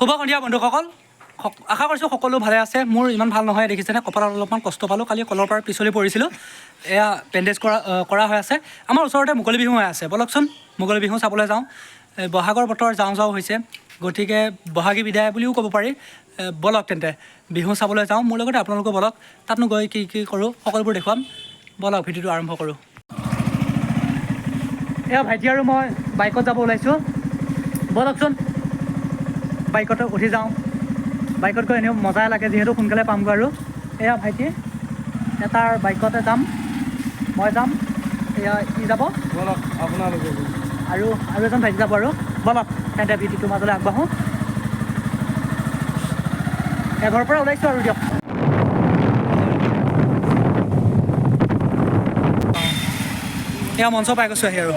শুভ সন্ধিয়া বন্ধুসকল, আশা কৰিছোঁ সকলো ভালে আছে। মোৰ ইমান ভাল নহয়, দেখিছেনে কপালত অলপমান কষ্ট পালোঁ। কালি কলৰ পৰা পিছলি পৰিছিলোঁ, এয়া বেণ্ডেজ কৰা হৈ আছে। আমাৰ ওচৰতে মুকলি বিহু হৈ আছে, বলকচোন মুকলি বিহু চাবলৈ যাওঁ। বহাগৰ বতৰ যাওঁ যাওঁ হৈছে, গতিকে বহাগী বিদায় বুলিও ক'ব পাৰি। বলক তেন্তে বিহু চাবলৈ যাওঁ, মোৰ লগতে আপোনালোকো বলক। তাতনো গৈ কি কি কৰোঁ সকলোবোৰ দেখুৱাম, বলক ভিডিঅ'টো আৰম্ভ কৰোঁ। এয়া ভাইটি আৰু মই বাইকত যাব ওলাইছোঁ, বলকচোন বাইকতে উঠি যাওঁ। বাইকত গৈ এনেও মজাই লাগে, যিহেতু সোনকালে পামগৈ। আৰু এয়া ভাইটি, এটাৰ বাইকতে যাম, মই যাম, এয়া ই যাব, বলক আপোনালোকে আৰু এজন ভাইটি যাব। আৰু বলক তেন্তে ভিডিঅ'টোৰ মাজলৈ আগবাঢ়োঁ। এঘৰৰ পৰা ওলাইছোঁ আৰু দিয়ক। এয়া মঞ্চ পাই গৈছোঁ আহি। আৰু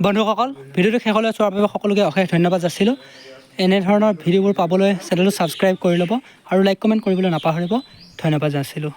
বন্ধুসকল ভিডিঅ'টো শেষলৈ চোৱাৰ বাবে সকলোকে অশেষ ধন্যবাদ যাচিলোঁ এনেধৰণৰ ভিডিঅ'বোৰ পাবলৈ চেনেলটো ছাবস্ক্ৰাইব কৰি ল'ব আৰু লাইক কমেণ্ট কৰিবলৈ নাপাহৰিব ধন্যবাদ যাচিলোঁ